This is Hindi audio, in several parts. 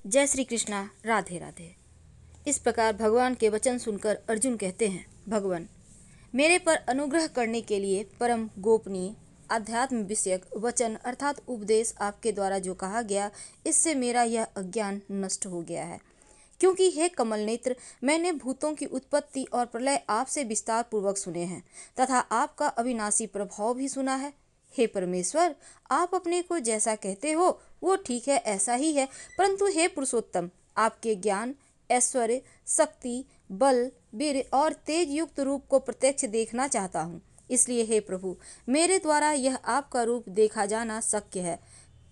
जय श्री कृष्णा। राधे राधे। इस प्रकार भगवान के वचन सुनकर अर्जुन कहते हैं, भगवान मेरे पर अनुग्रह करने के लिए परम गोपनीय आध्यात्म विषयक वचन अर्थात उपदेश आपके द्वारा जो कहा गया, इससे मेरा यह अज्ञान नष्ट हो गया है। क्योंकि हे कमल नेत्र, मैंने भूतों की उत्पत्ति और प्रलय आपसे विस्तार पूर्वक सुने हैं तथा आपका अविनाशी प्रभाव भी सुना है। हे परमेश्वर, आप अपने को जैसा कहते हो वो ठीक है, ऐसा ही है, परंतु हे पुरुषोत्तम, आपके ज्ञान, ऐश्वर्य, शक्ति, बल, वीर और तेज युक्त रूप को प्रत्यक्ष देखना चाहता हूँ। इसलिए हे प्रभु, मेरे द्वारा यह आपका रूप देखा जाना शक्य है।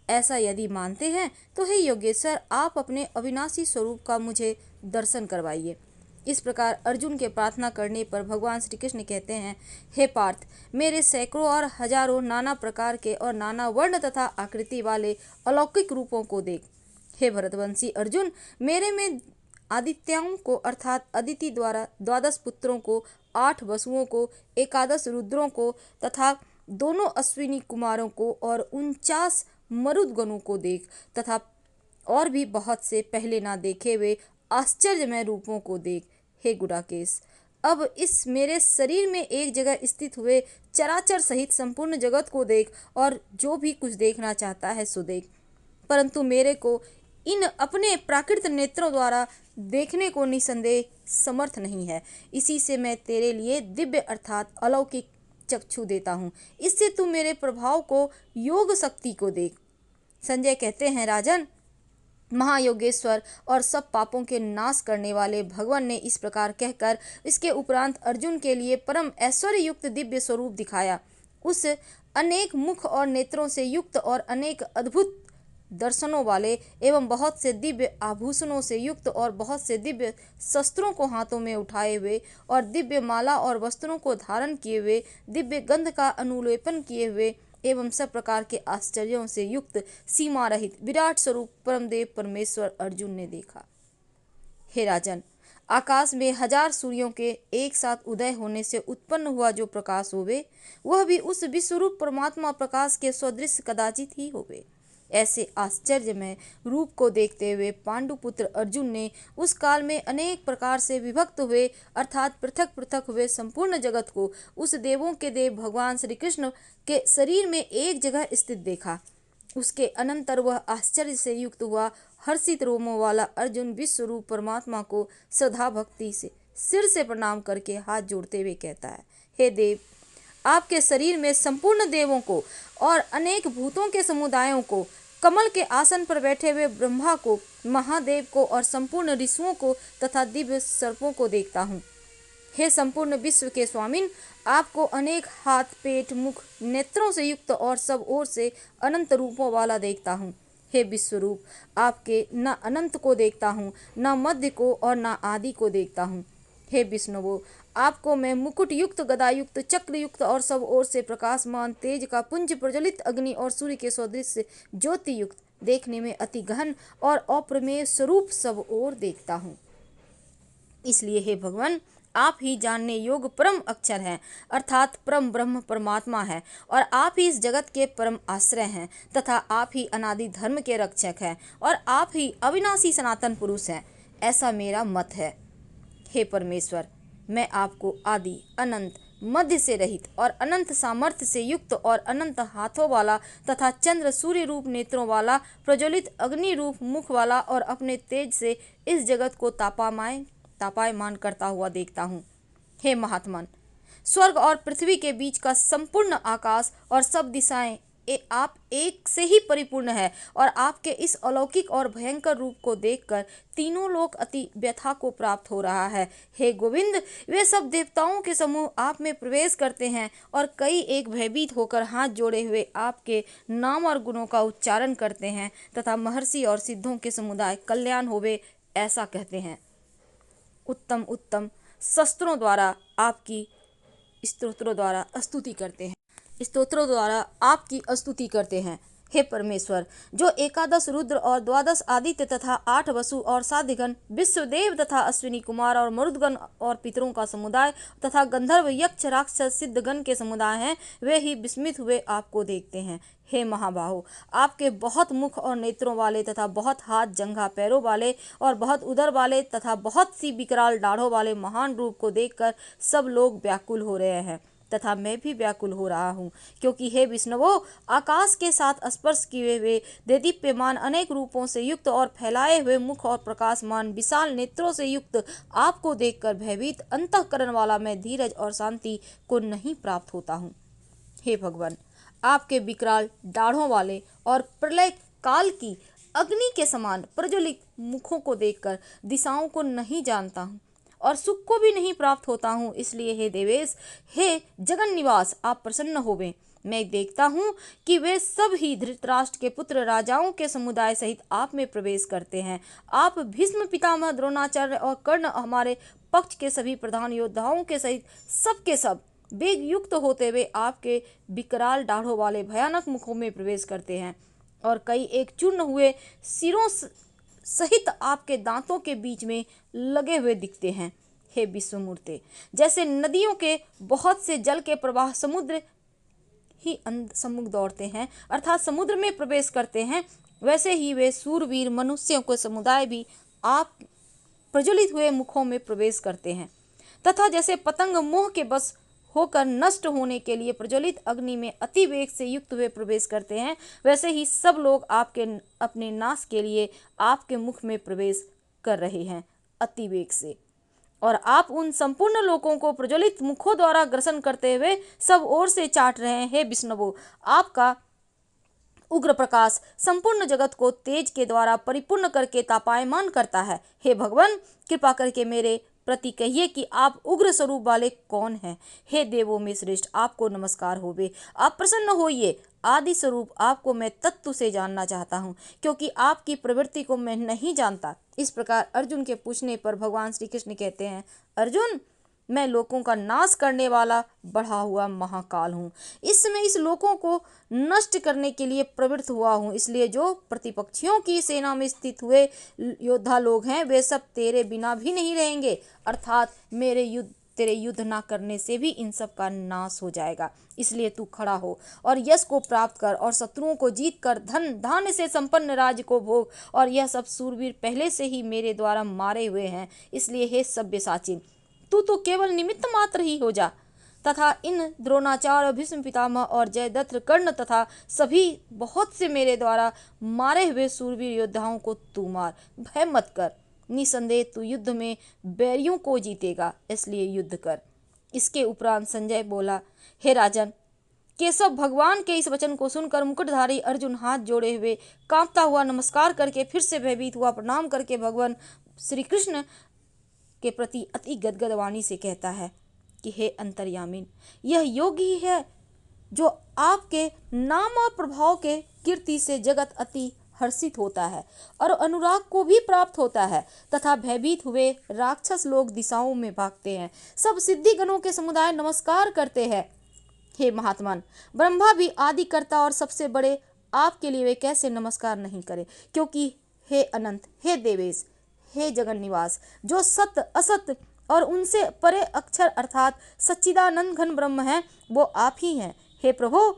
ऐसा यदि मानते हैं तो हे योगेश्वर, आप अपने अविनाशी स्वरूप का मुझे दर्शन करवाइए। इस प्रकार अर्जुन के प्रार्थना करने पर भगवान श्री कृष्ण कहते हैं, हे पार्थ, मेरे सैकड़ों और हजारों नाना प्रकार के और नाना वर्ण तथा आकृति वाले अलौकिक रूपों को देख। हे भरतवंशी अर्जुन, मेरे में आदित्यों को अर्थात अदिति द्वारा 12 पुत्रों को, 8 वसुओं को, 11 रुद्रों को तथा दोनों अश्विनी कुमारों को और 49 मरुदगणों को देख तथा और भी बहुत से पहले ना देखे हुए आश्चर्यमय रूपों को देख। हे गुडाकेश, अब इस मेरे शरीर में एक जगह स्थित हुए चराचर सहित संपूर्ण जगत को देख और जो भी कुछ देखना चाहता है सो देख, परंतु मेरे को इन अपने प्राकृत नेत्रों द्वारा देखने को निसंदेह समर्थ नहीं है। इसी से मैं तेरे लिए दिव्य अर्थात अलौकिक चक्षु देता हूँ। इससे तू मेरे प्रभाव को, योग शक्ति को देख। संजय कहते हैं, राजन, महायोगेश्वर और सब पापों के नाश करने वाले भगवान ने इस प्रकार कहकर इसके उपरांत अर्जुन के लिए परम ऐश्वर्य युक्त दिव्य स्वरूप दिखाया। उस अनेक मुख और नेत्रों से युक्त और अनेक अद्भुत दर्शनों वाले एवं बहुत से दिव्य आभूषणों से युक्त और बहुत से दिव्य शस्त्रों को हाथों में उठाए हुए और दिव्य माला और वस्त्रों को धारण किए हुए, दिव्य गंध का अनुलेपन किए हुए एवं सब प्रकार के आश्चर्यों से युक्त सीमा रहित विराट स्वरूप परमदेव परमेश्वर अर्जुन ने देखा। हे राजन, आकाश में 1000 सूर्यों के एक साथ उदय होने से उत्पन्न हुआ जो प्रकाश होवे, वह भी उस विश्वरूप परमात्मा प्रकाश के सदृश कदाचित ही होवे। ऐसे आश्चर्यमय रूप को देखते हुए पांडुपुत्र अर्जुन ने उस काल में अनेक प्रकार से विभक्त हुए अर्थात पृथक पृथक हुए संपूर्ण जगत को उस देवों के देव भगवान श्री कृष्ण के शरीर में एक जगह स्थित देखा। उसके अनंतर वह आश्चर्य से युक्त हुआ हर्षित रोमों वाला अर्जुन विश्वरूप परमात्मा को श्रद्धा भक्ति से सिर से प्रणाम करके हाथ जोड़ते हुए कहता है, हे देव, आपके शरीर में संपूर्ण देवों को और अनेक भूतों के समुदायों को, कमल के आसन पर बैठे हुए ब्रह्मा को, महादेव को और संपूर्ण ऋषियों को तथा दिव्य सर्पों को देखता हूँ। हे संपूर्ण विश्व के स्वामिन, आपको अनेक हाथ, पेट, मुख, नेत्रों से युक्त और सब ओर से अनंत रूपों वाला देखता हूँ। हे विश्वरूप, आपके न अनंत को देखता हूँ, न मध्य को और न आदि को देखता हूँ। हे विष्णुवो, आपको मैं मुकुट युक्त, गदा युक्त, चक्र युक्त और सब ओर से प्रकाशमान तेज का पुंज प्रज्वलित अग्नि और सूर्य के सदृश ज्योति युक्त, देखने में अति गहन और अप्रमेय स्वरूप सब ओर देखता हूँ। इसलिए हे भगवान, आप ही जानने योग्य परम अक्षर हैं अर्थात परम ब्रह्म परमात्मा है और आप ही इस जगत के परम आश्रय हैं तथा आप ही अनादि धर्म के रक्षक हैं और आप ही अविनाशी सनातन पुरुष हैं, ऐसा मेरा मत है। हे परमेश्वर, मैं आपको आदि, अनंत, मध्य से रहित और अनंत सामर्थ्य से युक्त और अनंत हाथों वाला तथा चंद्र सूर्य रूप नेत्रों वाला, प्रज्वलित अग्नि रूप मुख वाला और अपने तेज से इस जगत को तापायमान करता हुआ देखता हूँ। हे महात्मन, स्वर्ग और पृथ्वी के बीच का संपूर्ण आकाश और सब दिशाएं आप एक से ही परिपूर्ण है और आपके इस अलौकिक और भयंकर रूप को देखकर तीनों लोक अति व्यथा को प्राप्त हो रहा है। हे गोविंद, वे सब देवताओं के समूह आप में प्रवेश करते हैं और कई एक भयभीत होकर हाथ जोड़े हुए आपके नाम और गुणों का उच्चारण करते हैं तथा महर्षि और सिद्धों के समुदाय कल्याण होवे ऐसा कहते हैं। उत्तम उत्तम शस्त्रों द्वारा आपकी स्तोत्रों द्वारा स्तुति करते हैं। हे परमेश्वर, जो एकादश रुद्र और द्वादश आदित्य तथा 8 वसु और साध्यगण, विश्वदेव तथा अश्विनी कुमार और मरुदगण और पितरों का समुदाय तथा गंधर्व, यक्ष, राक्षस, सिद्धगण के समुदाय हैं, वे ही विस्मित हुए आपको देखते हैं। हे महाबाहो, आपके बहुत मुख और नेत्रों वाले तथा बहुत हाथ जंघा पैरों वाले और बहुत उदर वाले तथा बहुत सी विकराल दाढ़ों वाले महान रूप को देखकर सब लोग व्याकुल हो रहे हैं तथा मैं भी व्याकुल हो रहा हूँ, क्योंकि हे विष्णुवो, आकाश के साथ स्पर्श किए हुए देदीप्यमान अनेक रूपों से युक्त और फैलाए हुए मुख और प्रकाशमान विशाल नेत्रों से युक्त आपको देखकर भयभीत अंतःकरण वाला मैं धीरज और शांति को नहीं प्राप्त होता हूँ। हे भगवान, आपके विकराल दाढ़ों वाले और प्रलय काल की अग्नि के समान प्रज्वलित मुखों को देखकर दिशाओं को नहीं जानता हूँ और सुख को भी नहीं प्राप्त होता हूँ। इसलिए हे देवेश, हे जगन निवास, आप प्रसन्न होवें। मैं देखता हूँ कि वे सब ही धृतराष्ट्र के पुत्र राजाओं के समुदाय सहित आप में प्रवेश करते हैं। आप भीष्म, पितामह, द्रोणाचार्य और कर्ण, हमारे पक्ष के सभी प्रधान योद्धाओं के सहित सबके सब वेग युक्त होते हुए आपके विकराल दाढ़ों वाले भयानक मुखों में प्रवेश करते हैं और कई एक चूर्ण हुए सिरों सहित आपके दांतों के बीच में लगे हुए दिखते हैं। हे विश्वमूर्ते, जैसे नदियों के बहुत से जल के प्रवाह समुद्र ही सम्मुख दौड़ते हैं अर्थात समुद्र में प्रवेश करते हैं, वैसे ही वे सूरवीर मनुष्यों के समुदाय भी आप प्रज्वलित हुए मुखों में प्रवेश करते हैं तथा जैसे पतंग मोह के बस होकर नष्ट होने के लिए प्रज्वलित अग्नि में अति वेग से युक्त हुए प्रवेश करते हैं, वैसे ही सब लोग आपके अपने नाश के लिए आपके मुख में प्रवेश कर रहे हैं अति वेग से, और आप उन संपूर्ण लोगों को प्रज्वलित मुखों द्वारा ग्रसन करते हुए सब ओर से चाट रहे हैं। हे विष्णुवो, आपका उग्र प्रकाश संपूर्ण जगत को तेज के द्वारा परिपूर्ण करके तापायमान करता है। हे भगवान, कृपा करके मेरे प्रति कहिए कि आप उग्र स्वरूप वाले कौन हैं। हे देवों में श्रेष्ठ, आपको नमस्कार होवे। आप प्रसन्न होइए। आदि स्वरूप आपको मैं तत्व से जानना चाहता हूँ, क्योंकि आपकी प्रवृत्ति को मैं नहीं जानता। इस प्रकार अर्जुन के पूछने पर भगवान श्री कृष्ण कहते हैं, अर्जुन, मैं लोकों का नाश करने वाला बढ़ा हुआ महाकाल हूँ। इस समय इस लोकों को नष्ट करने के लिए प्रवृत्त हुआ हूँ। इसलिए जो प्रतिपक्षियों की सेना में स्थित हुए योद्धा लोग हैं, वे सब तेरे बिना भी नहीं रहेंगे, अर्थात तेरे युद्ध ना करने से भी इन सब का नाश हो जाएगा। इसलिए तू खड़ा हो और यश को प्राप्त कर और शत्रुओं को जीत कर धन धान्य से संपन्न राज्य को भोग। और यह सब सूरवीर पहले से ही मेरे द्वारा मारे हुए हैं। इसलिए हे सव्यसाची, तू तो केवल निमित्त मात्र ही हो जा तथा इन द्रोणाचार्य, भीष्म पितामह और जयद्रथ, कर्ण तथा सभी बहुत से मेरे द्वारा मारे हुए सूरवीर योद्धाओं को तू मार। भय मत कर, निसंदेह तू युद्ध में बैरियों को जीतेगा, इसलिए युद्ध कर। इसके उपरांत संजय बोला, हे राजन, केशव भगवान के इस वचन को सुनकर मुकुटधारी अर्जुन हाथ जोड़े हुए कांपता हुआ नमस्कार करके फिर से भयभीत हुआ प्रणाम करके भगवान श्री कृष्ण के प्रति अति गदगद वाणी से कहता है कि हे अंतर्यामिन, यह योग ही है जो आपके नाम और प्रभाव के कीर्ति से जगत अति हर्षित होता है और अनुराग को भी प्राप्त होता है तथा भयभीत हुए राक्षस लोग दिशाओं में भागते हैं। सब सिद्धि गणों के समुदाय नमस्कार करते हैं। हे महात्मन, ब्रह्मा भी आदि कर्ता और सबसे बड़े आपके लिए वे कैसे नमस्कार नहीं करें, क्योंकि हे अनंत, हे देवेश, हे जगन निवास, जो सत्य, असत्य और उनसे परे अक्षर अर्थात सच्चिदानंद घन ब्रह्म हैं, वो आप ही हैं। हे प्रभु,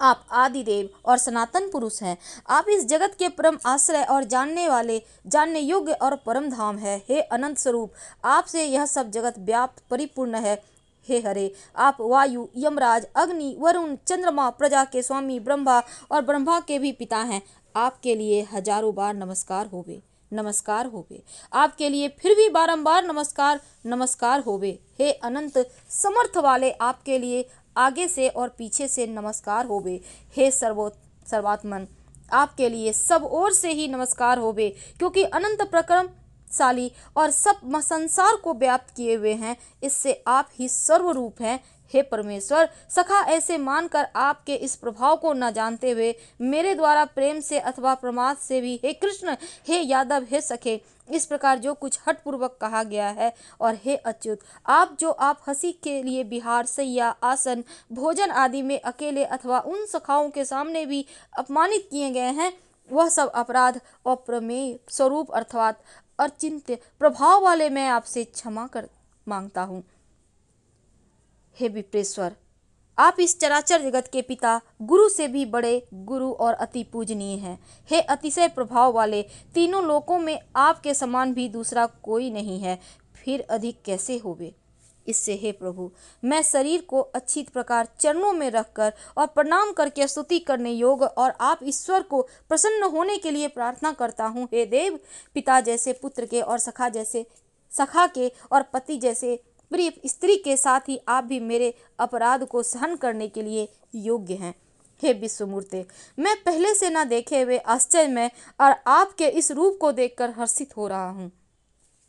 आप आदि देव और सनातन पुरुष हैं। आप इस जगत के परम आश्रय और जानने वाले, जानने योग्य और परम धाम है। हे अनंत स्वरूप, आपसे यह सब जगत व्याप्त परिपूर्ण है। हे हरे, आप वायु, यमराज, अग्नि, वरुण, चंद्रमा, प्रजा के स्वामी, ब्रह्मा और ब्रह्मा के भी पिता हैं। आपके लिए हजारों बार नमस्कार होवे, नमस्कार होवे। आपके लिए फिर भी बारंबार नमस्कार, नमस्कार होवे। हे अनंत समर्थ वाले, आपके लिए आगे से और पीछे से नमस्कार होवे। हे सर्वात्मन, आपके लिए सब ओर से ही नमस्कार होवे, क्योंकि अनंत प्रक्रमशाली और सब संसार को व्याप्त किए हुए हैं। इससे आप ही सर्वरूप हैं। हे परमेश्वर, सखा ऐसे मानकर आपके इस प्रभाव को न जानते हुए मेरे द्वारा प्रेम से अथवा प्रमाद से भी हे कृष्ण, हे यादव, हे सखे, इस प्रकार जो कुछ हठपूर्वक कहा गया है, और हे अच्युत, आप हंसी के लिए विहार, शैया, आसन, भोजन आदि में अकेले अथवा उन सखाओं के सामने भी अपमानित किए गए हैं, वह सब अपराध अप्रमेय स्वरूप अर्थात अचिंत्य प्रभाव वाले मैं आपसे क्षमा कर मांगता हूँ। हे विप्रेश्वर, आप इस चराचर जगत के पिता, गुरु से भी बड़े गुरु और अति पूजनीय हैं। हे अतिशय प्रभाव वाले, तीनों लोकों में आपके समान भी दूसरा कोई नहीं है, फिर अधिक कैसे होवे। इससे हे प्रभु, मैं शरीर को अच्छी प्रकार चरणों में रखकर और प्रणाम करके स्तुति करने योग्य और आप ईश्वर को प्रसन्न होने के लिए प्रार्थना करता हूँ। हे देव, पिता जैसे पुत्र के और सखा के और पति जैसे प्रिय स्त्री के साथ ही आप भी मेरे अपराध को सहन करने के लिए योग्य हैं। हे विश्वमूर्ते, मैं पहले से न देखे हुए आश्चर्य में और आपके इस रूप को देखकर हर्षित हो रहा हूँ।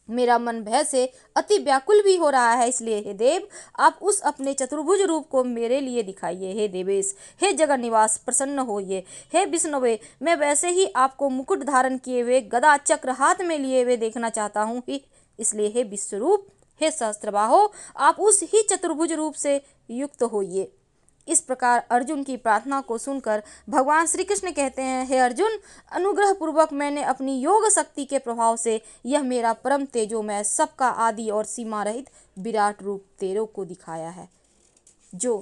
मेरा मन भय से अति व्याकुल भी हो रहा है, इसलिए हे देव, आप उस अपने चतुर्भुज रूप को मेरे लिए दिखाइए। हे देवेश, हे जगन निवास, प्रसन्न होइए। हे विष्णुवे, मैं वैसे ही आपको मुकुट धारण किए हुए, गदा चक्र हाथ में लिए हुए देखना चाहता हूँ, इसलिए हे विश्वरूप, हे सहस्त्रबाहो, आप उस ही चतुर्भुज रूप से युक्त होइए। इस प्रकार अर्जुन की प्रार्थना को सुनकर भगवान श्री कृष्ण कहते हैं, हे अर्जुन, अनुग्रह पूर्वक मैंने अपनी योग शक्ति के प्रभाव से यह मेरा परम तेजोमय, सबका आदि और सीमा रहित विराट रूप तेरे को दिखाया है, जो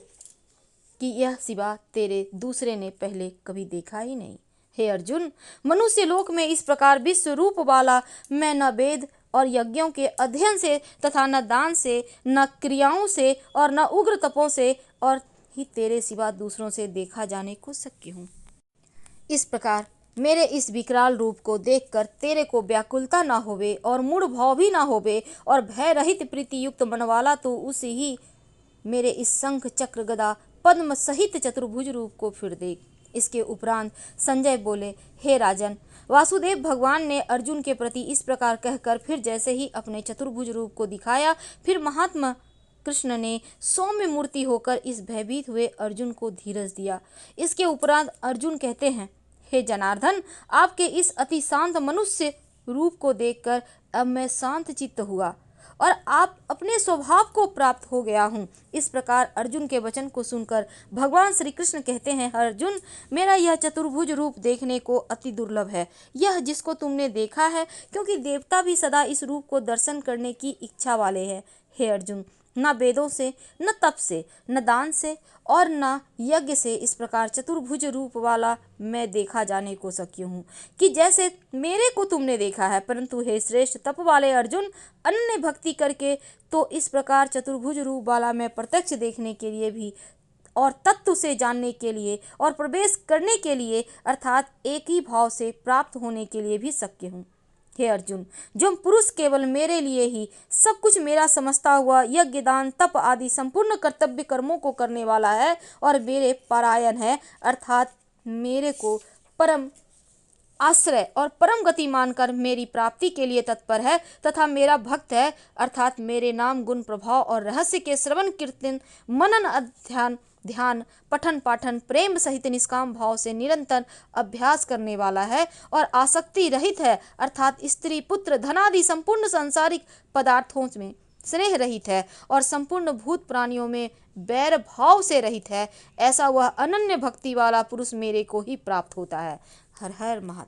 कि यह सिवा तेरे दूसरे ने पहले कभी देखा ही नहीं। हे अर्जुन, मनुष्य लोक में इस प्रकार विश्व रूप वाला मैं न वेद और यज्ञों के अध्ययन से तथा न दान से, न क्रियाओं से और न उग्र तपों से और ही तेरे सिवा दूसरों से देखा जाने को शक्य हूँ। इस प्रकार मेरे इस विकराल रूप को देखकर तेरे को व्याकुलता ना होवे और मूढ़ भाव भी ना होवे और भय रहित प्रीति युक्त मन वाला तो उसे ही मेरे इस शंख चक्र गदा पद्म सहित चतुर्भुज रूप को फिर देख। इसके उपरांत संजय बोले, हे राजन, वासुदेव भगवान ने अर्जुन के प्रति इस प्रकार कहकर फिर जैसे ही अपने चतुर्भुज रूप को दिखाया, फिर महात्मा कृष्ण ने सौम्य मूर्ति होकर इस भयभीत हुए अर्जुन को धीरज दिया। इसके उपरांत अर्जुन कहते हैं, हे जनार्दन, आपके इस अति शांत मनुष्य रूप को देखकर अब मैं शांत चित्त हुआ और आप अपने स्वभाव को प्राप्त हो गया हूँ। इस प्रकार अर्जुन के वचन को सुनकर भगवान श्री कृष्ण कहते हैं, अर्जुन, मेरा यह चतुर्भुज रूप देखने को अति दुर्लभ है, यह जिसको तुमने देखा है, क्योंकि देवता भी सदा इस रूप को दर्शन करने की इच्छा वाले हैं। हे अर्जुन, न वेदों से, न तप से, न दान से और न यज्ञ से इस प्रकार चतुर्भुज रूप वाला मैं देखा जाने को शक्य हूँ कि जैसे मेरे को तुमने देखा है। परंतु हे श्रेष्ठ तप वाले अर्जुन, अनन्य भक्ति करके तो इस प्रकार चतुर्भुज रूप वाला मैं प्रत्यक्ष देखने के लिए भी और तत्व से जानने के लिए और प्रवेश करने के लिए अर्थात एक ही भाव से प्राप्त होने के लिए भी शक्य हूँ। हे अर्जुन, जो पुरुष केवल मेरे लिए ही सब कुछ मेरा समझता हुआ यज्ञ दान तप आदि संपूर्ण कर्तव्य कर्मों को करने वाला है और मेरे परायण है, अर्थात मेरे को परम आश्रय और परम गति मानकर मेरी प्राप्ति के लिए तत्पर है तथा मेरा भक्त है, अर्थात मेरे नाम गुण प्रभाव और रहस्य के श्रवण कीर्तन मनन अध्ययन ध्यान पठन पाठन प्रेम सहित निष्काम भाव से निरंतर अभ्यास करने वाला है और आसक्ति रहित है, अर्थात स्त्री पुत्र धनादि संपूर्ण सांसारिक पदार्थों में स्नेह रहित है और संपूर्ण भूत प्राणियों में बैर भाव से रहित है। ऐसा वह अनन्य भक्ति वाला पुरुष मेरे को ही प्राप्त होता है। हर हर महादेव।